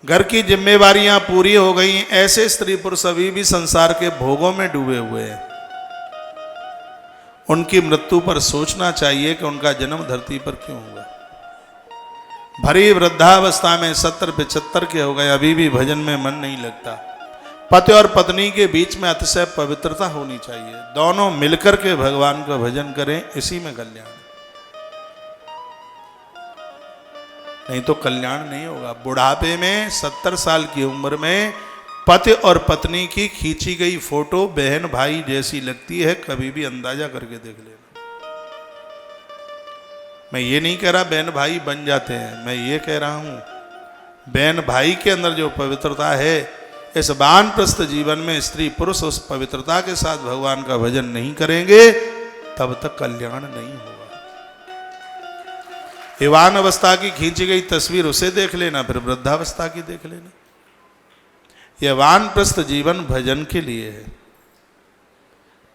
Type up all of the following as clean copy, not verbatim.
घर की जिम्मेवारियां पूरी हो गई, ऐसे स्त्री पुरुष अभी भी संसार के भोगों में डूबे हुए हैं। उनकी मृत्यु पर सोचना चाहिए कि उनका जन्म धरती पर क्यों हुआ। भरी वृद्धावस्था में 70-75 के हो गए, अभी भी भजन में मन नहीं लगता। पति और पत्नी के बीच में अतिशय पवित्रता होनी चाहिए, दोनों मिलकर के भगवान का भजन करें, इसी में कल्याण। नहीं तो कल्याण नहीं होगा। बुढ़ापे में 70 साल की उम्र में पति और पत्नी की खींची गई फोटो बहन भाई जैसी लगती है, कभी भी अंदाजा करके देख लेना। मैं ये नहीं कह रहा बहन भाई बन जाते हैं, मैं ये कह रहा हूं बहन भाई के अंदर जो पवित्रता है, इस वानप्रस्थ जीवन में स्त्री पुरुष उस पवित्रता के साथ भगवान का भजन नहीं करेंगे, तब तक कल्याण नहीं होगा। यौवन अवस्था की खींची गई तस्वीर उसे देख लेना, फिर वृद्धावस्था की देख लेना। यह वानप्रस्थ जीवन भजन के लिए है,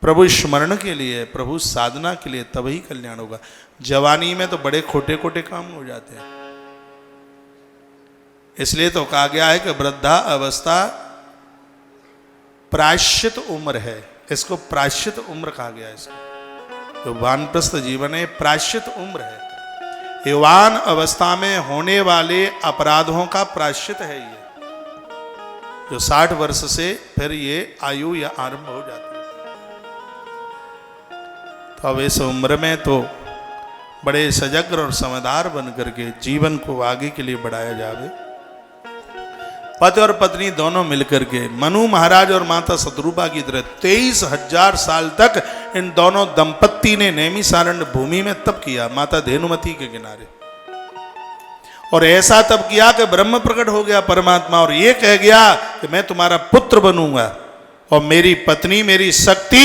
प्रभु स्मरण के लिए है, प्रभु साधना के लिए, तभी कल्याण होगा। जवानी में तो बड़े खोटे खोटे काम हो जाते हैं। इसलिए तो कहा गया है कि वृद्धा अवस्था प्रायश्चित उम्र है, इसको प्रायश्चित उम्र कहा गया है। इसको जो वानप्रस्थ जीवन है प्रायश्चित उम्र है। यौवन अवस्था में होने वाले अपराधों का प्रायश्चित है ये, जो 60 वर्ष से फिर ये आयु या आरंभ हो जाती है। तो अब इस उम्र में तो बड़े सजग और समझदार बन करके जीवन को आगे के लिए बढ़ाया जावे। पति और पत्नी दोनों मिलकर के मनु महाराज और माता शत्रुपा की तरह 23,000 साल तक इन दोनों दंपत्ति ने नैमिषारण्य भूमि में तप किया, माता धेनुमती के किनारे। और ऐसा तप किया कि ब्रह्म प्रकट हो गया परमात्मा, और ये कह गया कि मैं तुम्हारा पुत्र बनूंगा और मेरी पत्नी मेरी शक्ति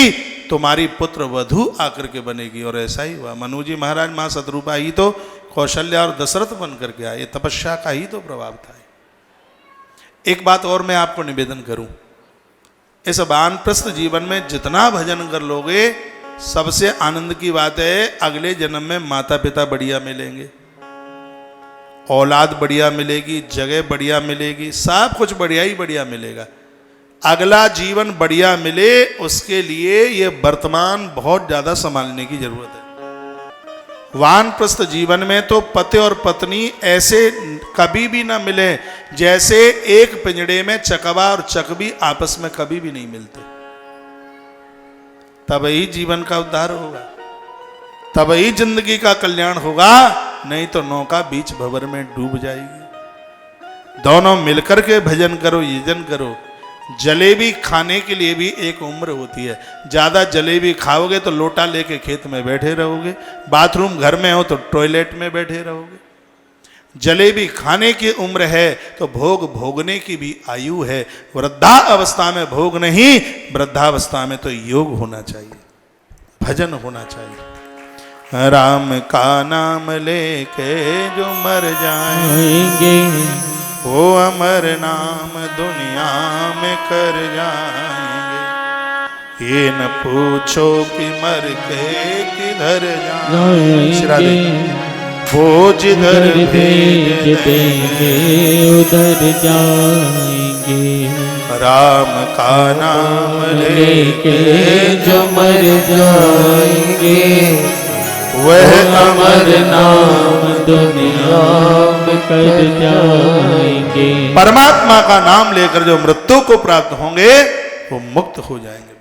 तुम्हारी पुत्र वधू आकर के बनेगी। और ऐसा ही हुआ। मनु जी महाराज मां शत्रुपा ही तो कौशल्या और दशरथ बन करके आए, तपस्या का ही तो प्रभाव था। एक बात और मैं आपको निवेदन करूं, इस वानप्रस्थ जीवन में जितना भजन कर लोगे, सबसे आनंद की बात है अगले जन्म में माता पिता बढ़िया मिलेंगे, औलाद बढ़िया मिलेगी, जगह बढ़िया मिलेगी, सब कुछ बढ़िया ही बढ़िया मिलेगा। अगला जीवन बढ़िया मिले उसके लिए ये वर्तमान बहुत ज्यादा संभालने की जरूरत है। वानप्रस्थ जीवन में तो पति और पत्नी ऐसे कभी भी ना मिले जैसे एक पिंजड़े में चकवा और चकवी आपस में कभी भी नहीं मिलते। तब ही जीवन का उद्धार होगा, तब ही जिंदगी का कल्याण होगा, नहीं तो नौका बीच भंवर में डूब जाएगी। दोनों मिलकर के भजन करो, यजन करो। जलेबी खाने के लिए भी एक उम्र होती है। ज्यादा जलेबी खाओगे तो लोटा लेके खेत में बैठे रहोगे, बाथरूम घर में हो तो टॉयलेट में बैठे रहोगे। जलेबी खाने की उम्र है तो भोग भोगने की भी आयु है। वृद्धा अवस्था में भोग नहीं, वृद्धावस्था में तो योग होना चाहिए, भजन होना चाहिए। राम का नाम लेके जो मर जाएंगे, वो अमर नाम दुनिया में कर जाएंगे। ये न पूछो कि मर के किधर जाएंगे, वो जिधर भेज देंगे उधर जाएंगे। राम का नाम लेके जो मर जाएंगे, वह अमर नाम दुनिया में कर जाएंगे। परमात्मा का नाम लेकर जो मृत्यु को प्राप्त होंगे वो मुक्त हो जाएंगे।